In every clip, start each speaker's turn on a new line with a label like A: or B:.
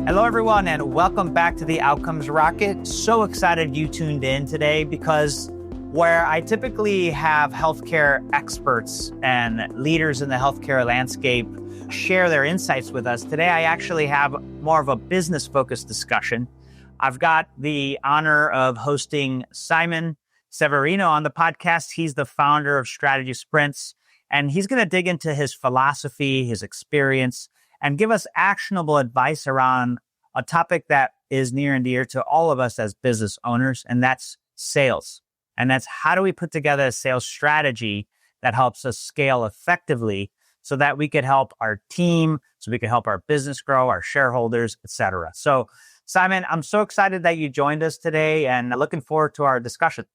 A: Hello, everyone, and welcome back to the Outcomes Rocket. So excited you tuned in today because where I typically have healthcare experts and leaders in the healthcare landscape share their insights with us, today I actually have more of a business-focused discussion. I've got the honor of hosting Simone Severino on the podcast. He's the founder of Strategy Sprints, and he's going to dig into his philosophy, his experience, and give us actionable advice around a topic that is near and dear to all of us as business owners, and that's sales. And that's how do we put together a sales strategy that helps us scale effectively so that we could help our team, so we can help our business grow, our shareholders, et cetera. So, Simone, I'm so excited that you joined us today and looking forward to our discussion.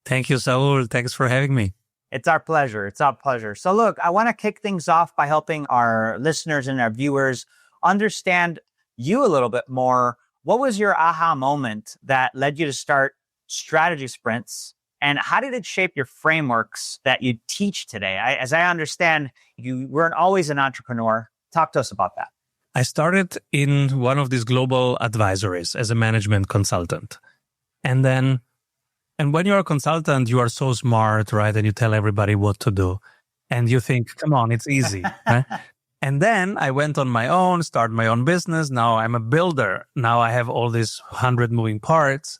B: Thank you, Saul. Thanks for having me.
A: It's our pleasure. It's our pleasure. So look, I want to kick things off by helping our listeners and our viewers understand you a little bit more. What was your aha moment that led you to start Strategy Sprints? And how did it shape your frameworks that you teach today? As I understand, you weren't always an entrepreneur. Talk to us about that.
B: I started in one of these global advisories as a management consultant. And when you're a consultant, you are so smart, right? And you tell everybody what to do. And you think, come on, it's easy. Right? And then I went on my own, started my own business. Now I'm a builder. Now I have all these 100 moving parts.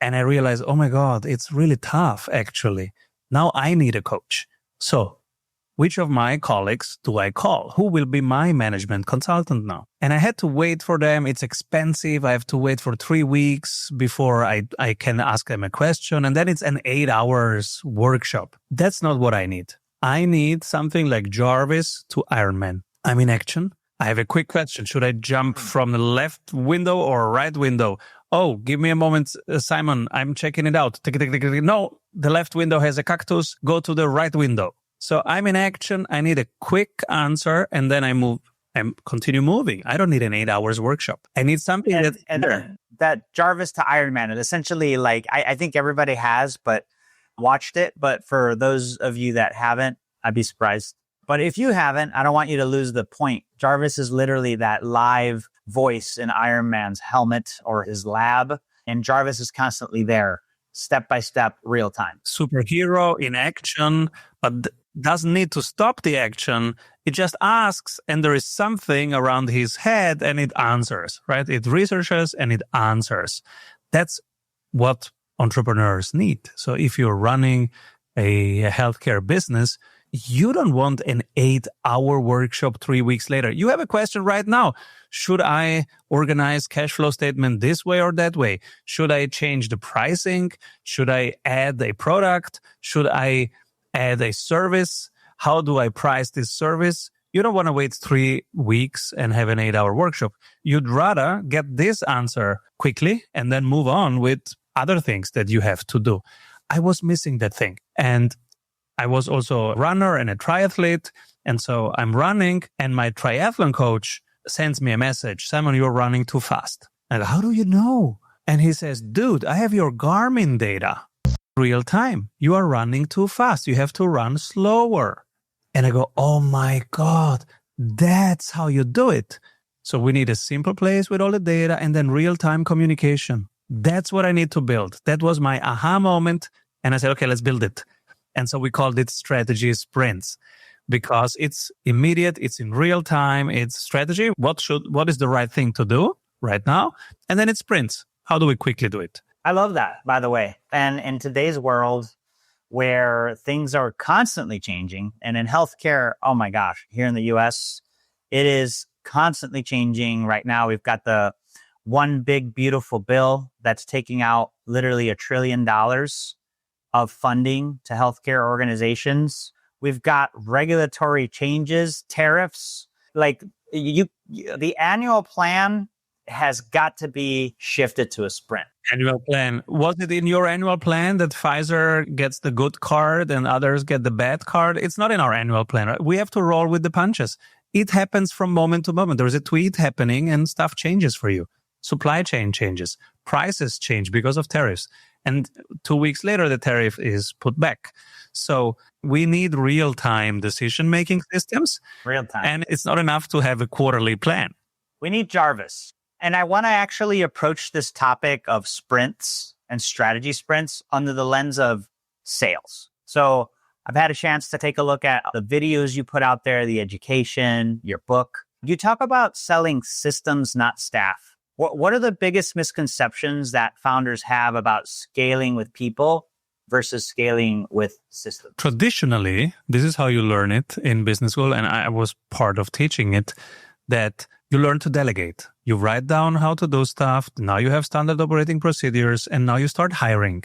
B: And I realized, oh my God, it's really tough, actually. Now I need a coach. So which of my colleagues do I call? Who will be my management consultant now? And I had to wait for them. It's expensive. I have to wait for 3 weeks before I can ask them a question. And then it's an 8 hours workshop. That's not what I need. I need something like Jarvis to Iron Man. I'm in action. I have a quick question. Should I jump from the left window or right window? Oh, give me a moment, Simon. I'm checking it out. No, the left window has a cactus. Go to the right window. So I'm in action. I need a quick answer, and then I move and continue moving. I don't need an 8 hours workshop. I need something
A: that Jarvis to Iron Man. It essentially, like, I think everybody has, but watched it. But for those of you that haven't, I'd be surprised. But if you haven't, I don't want you to lose the point. Jarvis is literally that live voice in Iron Man's helmet or his lab, and Jarvis is constantly there, step by step, real time.
B: Superhero in action, but doesn't need to stop the action. It just asks, and there is something around his head, and it answers, right? It researches and it answers. That's what entrepreneurs need. So if you're running a healthcare business, you don't want an 8-hour workshop 3 weeks later. You have a question right now. Should I organize cash flow statement this way or that way? Should I change the pricing? Should I add a product? Should I add a service? How do I price this service? You don't want to wait 3 weeks and have an 8-hour workshop. You'd rather get this answer quickly and then move on with other things that you have to do. I was missing that thing. And I was also a runner and a triathlete. And so I'm running and my triathlon coach sends me a message. Simon, you're running too fast. And how do you know? And he says, dude, I have your Garmin data. Real time. You are running too fast. You have to run slower. And I go, oh my God, that's how you do it. So we need a simple place with all the data and then real-time communication. That's what I need to build. That was my aha moment. And I said, okay, let's build it. And so we called it Strategy Sprints because it's immediate, it's in real time, it's strategy. What is the right thing to do right now? And then it's sprints. How do we quickly do it?
A: I love that, by the way. And in today's world where things are constantly changing, and in healthcare, oh my gosh, here in the US, it is constantly changing. Right now, we've got the one big, beautiful bill that's taking out literally $1 trillion of funding to healthcare organizations. We've got regulatory changes, tariffs. Like the annual plan has got to be shifted to a sprint.
B: Annual plan. Was it in your annual plan that Pfizer gets the good card and others get the bad card? It's not in our annual plan. Right? We have to roll with the punches. It happens from moment to moment. There's a tweet happening and stuff changes for you. Supply chain changes. Prices change because of tariffs. And 2 weeks later, the tariff is put back. So we need real-time decision-making systems.
A: Real-time.
B: And it's not enough to have a quarterly plan.
A: We need Jarvis. And I want to actually approach this topic of sprints and strategy sprints under the lens of sales. So I've had a chance to take a look at the videos you put out there, the education, your book. You talk about selling systems, not staff. What are the biggest misconceptions that founders have about scaling with people versus scaling with systems?
B: Traditionally, this is how you learn it in business school, and I was part of teaching it, that you learn to delegate. You write down how to do stuff. Now you have standard operating procedures, and now you start hiring.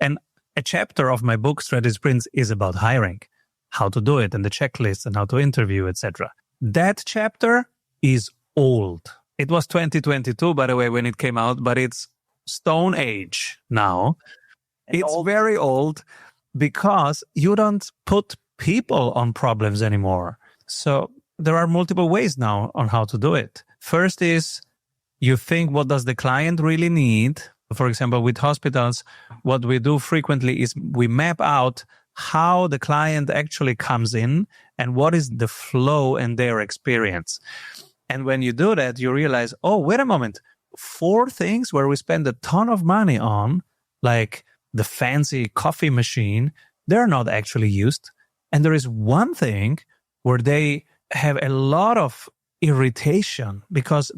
B: And a chapter of my book, Strategy Sprints, is about hiring, how to do it, and the checklist, and how to interview, etc. That chapter is old. It was 2022, by the way, when it came out, but it's Stone Age now. It's very old because you don't put people on problems anymore. So there are multiple ways now on how to do it. First is you think, what does the client really need? For example, with hospitals, what we do frequently is we map out how the client actually comes in and what is the flow in their experience. And when you do that, you realize, oh, wait a moment, 4 things where we spend a ton of money on, like the fancy coffee machine, they're not actually used. And there is one thing where they have a lot of irritation because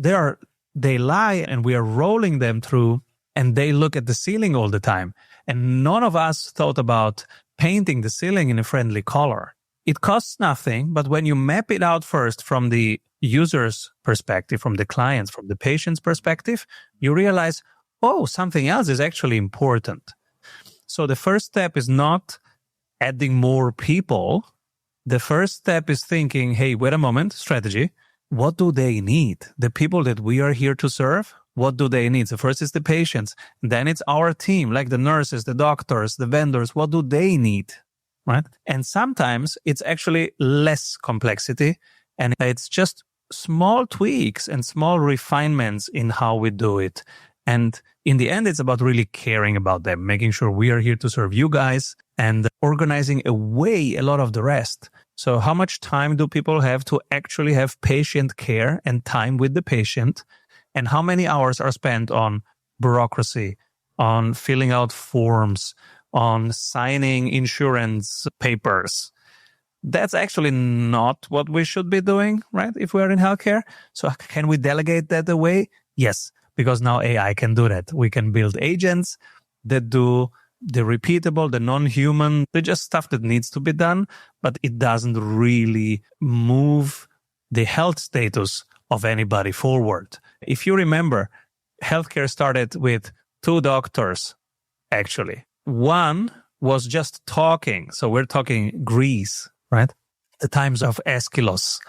B: they lie and we are rolling them through and they look at the ceiling all the time. And none of us thought about painting the ceiling in a friendly color. It costs nothing, but when you map it out first from the user's perspective, from the client's, from the patient's perspective, you realize, oh, something else is actually important. So the first step is not adding more people. The first step is thinking, hey, wait a moment, strategy. What do they need? The people that we are here to serve, what do they need? So first is the patients. Then it's our team, like the nurses, the doctors, the vendors. What do they need? Right? And sometimes it's actually less complexity and it's just small tweaks and small refinements in how we do it. And in the end, it's about really caring about them, making sure we are here to serve you guys and organizing away a lot of the rest. So how much time do people have to actually have patient care and time with the patient? And how many hours are spent on bureaucracy, on filling out forms, on signing insurance papers? That's actually not what we should be doing, right? If we are in healthcare. So can we delegate that away? Yes, because now AI can do that. We can build agents that do the repeatable, the non-human, the just stuff that needs to be done, but it doesn't really move the health status of anybody forward. If you remember, healthcare started with 2 doctors, actually. One was just talking. So we're talking Greece, right? The times of Aeschylus.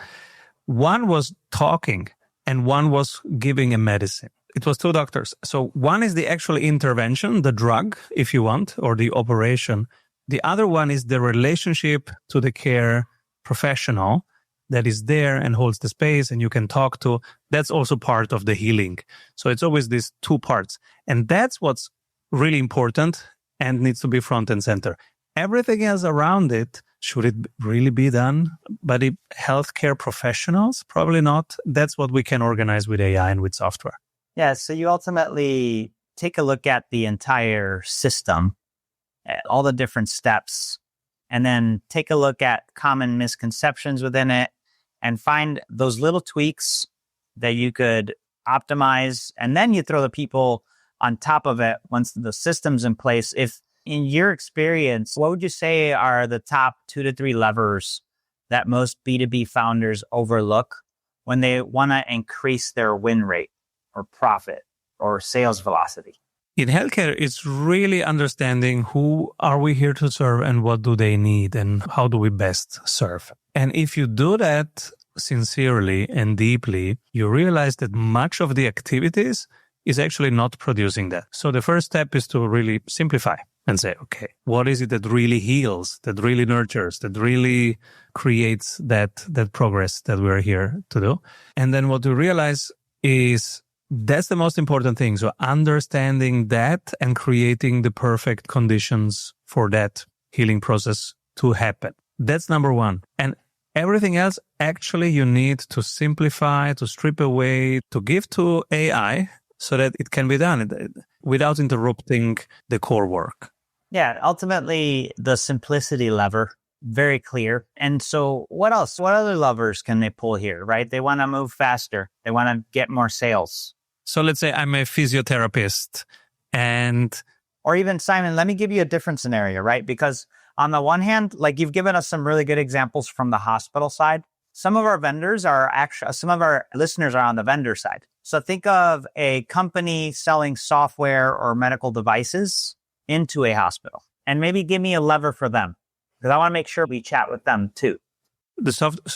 B: One was talking and one was giving a medicine. It was 2 doctors. So one is the actual intervention, the drug, if you want, or the operation. The other one is the relationship to the care professional that is there and holds the space and you can talk to. That's also part of the healing. So it's always these 2 parts. And that's what's really important and needs to be front and center. Everything else around it, should it really be done by the healthcare professionals? Probably not. That's what we can organize with AI and with software.
A: Yeah, so you ultimately take a look at the entire system, all the different steps, and then take a look at common misconceptions within it and find those little tweaks that you could optimize. And then you throw the people on top of it once the system's in place. If in your experience, what would you say are the top 2 to 3 levers that most B2B founders overlook when they want to increase their win rate or profit or sales velocity?
B: In healthcare, it's really understanding who are we here to serve and what do they need and how do we best serve. And if you do that sincerely and deeply, you realize that much of the activities is actually not producing that. So the first step is to really simplify and say, okay, what is it that really heals, that really nurtures, that really creates that progress that we're here to do? And then what we realize is that's the most important thing. So understanding that and creating the perfect conditions for that healing process to happen. That's number one. And Everything else, actually, you need to simplify, to strip away, to give to AI so that it can be done without interrupting the core work.
A: Yeah, ultimately, the simplicity lever, very clear. And so what else? What other levers can they pull here, right? They want to move faster. They want to get more sales.
B: So let's say I'm a physiotherapist
A: or even Simon, let me give you a different scenario, right? Because on the one hand, like you've given us some really good examples from the hospital side. Some of our listeners are on the vendor side. So think of a company selling software or medical devices into a hospital, and maybe give me a lever for them, because I want to make sure we chat with them too.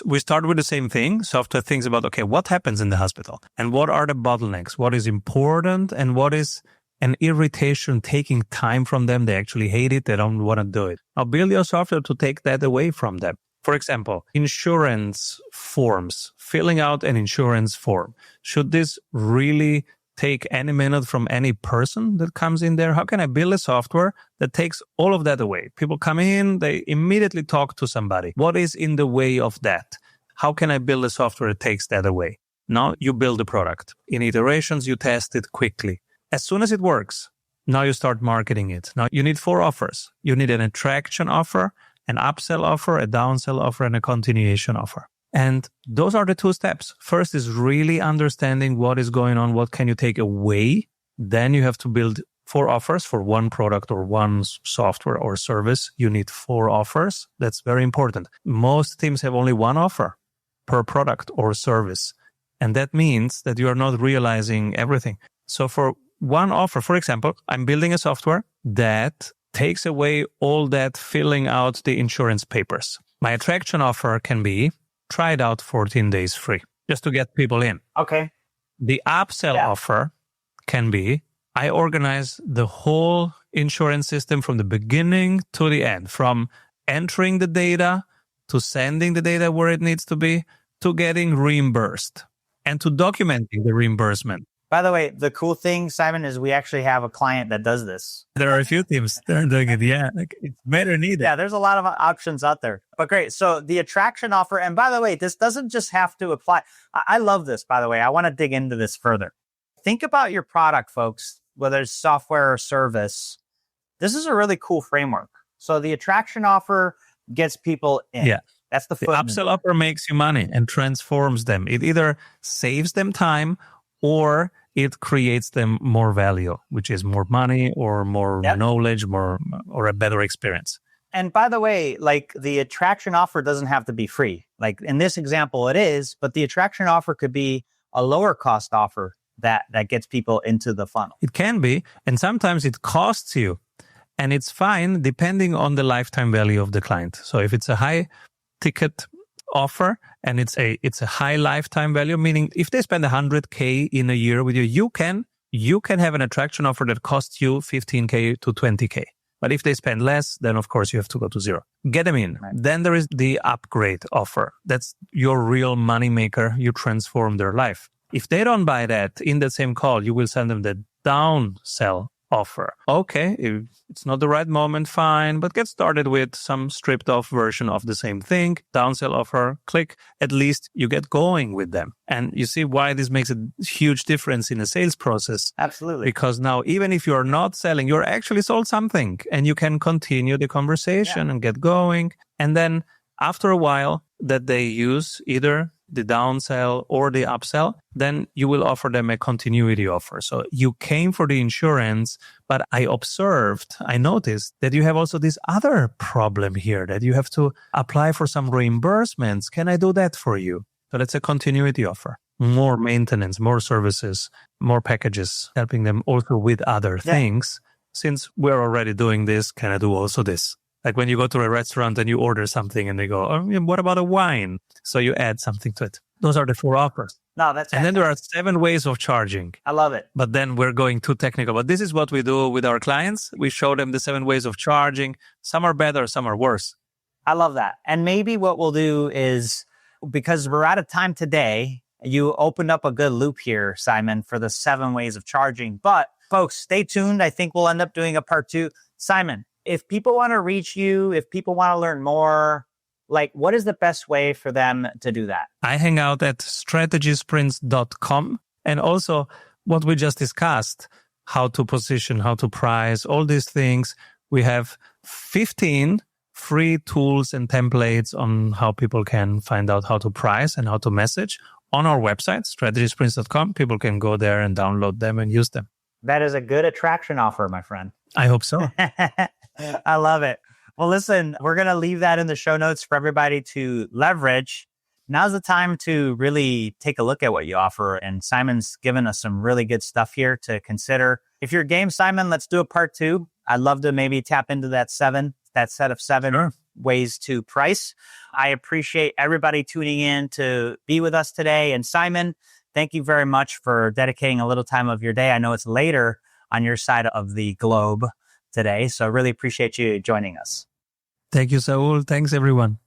B: We start with the same thing. Software thinks about, okay, what happens in the hospital and what are the bottlenecks? What is important and what is an irritation taking time from them? They actually hate it. They don't want to do it. Now build your software to take that away from them. For example, insurance forms, filling out an insurance form. Should this really take any minute from any person that comes in there? How can I build a software that takes all of that away? People come in, they immediately talk to somebody. What is in the way of that? How can I build a software that takes that away? Now you build a product. In iterations, you test it quickly. As soon as it works, now you start marketing it. Now you need 4 offers. You need an attraction offer, an upsell offer, a downsell offer, and a continuation offer. And those are the 2 steps. First is really understanding what is going on. What can you take away? Then you have to build 4 offers for one product or one software or service. You need 4 offers. That's very important. Most teams have only 1 offer per product or service. And that means that you are not realizing everything. So for one offer, for example, I'm building a software that takes away all that filling out the insurance papers. My attraction offer can be try it out 14 days free, just to get people in.
A: Okay.
B: The upsell offer can be, I organize the whole insurance system from the beginning to the end, from entering the data to sending the data where it needs to be, to getting reimbursed and to documenting the reimbursement.
A: By the way, the cool thing, Simon, is we actually have a client that does this.
B: There are a few teams that are doing it. Yeah, it's better needed.
A: Yeah, there's a lot of options out there. But great. So the attraction offer, and by the way, this doesn't just have to apply. I love this, by the way. I want to dig into this further. Think about your product, folks, whether it's software or service. This is a really cool framework. So the attraction offer gets people in.
B: Yeah.
A: That's the
B: upsell offer makes you money and transforms them. It either saves them time or it creates them more value, which is more money or more knowledge, or a better experience.
A: And by the way, like the attraction offer doesn't have to be free. Like in this example, it is, but the attraction offer could be a lower cost offer that gets people into the funnel.
B: It can be, and sometimes it costs you, and it's fine depending on the lifetime value of the client. So if it's a high ticket offer and it's a high lifetime value, meaning if they spend $100K in a year with you, you can have an attraction offer that costs you $15K to $20K. But if they spend less, then of course you have to go to 0. Get them in. Right. Then there is the upgrade offer. That's your real money maker. You transform their life. If they don't buy that in the same call, you will send them the downsell offer. Okay, if it's not the right moment, fine, but get started with some stripped off version of the same thing. Downsell offer, click. At least you get going with them. And you see why this makes a huge difference in the sales process.
A: Absolutely.
B: Because now, even if you're not selling, you're actually sold something and you can continue the conversation and get going. And then after a while that they use either the downsell or the upsell, then you will offer them a continuity offer. So you came for the insurance, but I noticed that you have also this other problem here, that you have to apply for some reimbursements. Can I do that for you? So that's a continuity offer. More maintenance, more services, more packages, helping them also with other things. Since we're already doing this, can I do also this? Like when you go to a restaurant and you order something and they go, oh, what about a wine? So you add something to it. Those are the 4 offers.
A: No, that's
B: And then there are 7 ways of charging.
A: I love it.
B: But then we're going too technical. But this is what we do with our clients. We show them the 7 ways of charging. Some are better, some are worse.
A: I love that. And maybe what we'll do is, because we're out of time today, you opened up a good loop here, Simon, for the 7 ways of charging. But folks, stay tuned. I think we'll end up doing a part 2. Simon, if people want to reach you, if people want to learn more, Like, what is the best way for them to do that?
B: I hang out at strategysprints.com. And also what we just discussed, how to position, how to price, all these things. We have 15 free tools and templates on how people can find out how to price and how to message on our website, strategysprints.com. People can go there and download them and use them.
A: That is a good attraction offer, my friend.
B: I hope so.
A: I love it. Well, listen, we're going to leave that in the show notes for everybody to leverage. Now's the time to really take a look at what you offer. And Simon's given us some really good stuff here to consider. If you're game, Simon, let's do a part 2. I'd love to maybe tap into that set of 7 ways to price. I appreciate everybody tuning in to be with us today. And Simon, thank you very much for dedicating a little time of your day. I know it's later on your side of the globe today, so really appreciate you joining us.
B: Thank you, Saul. Thanks, everyone.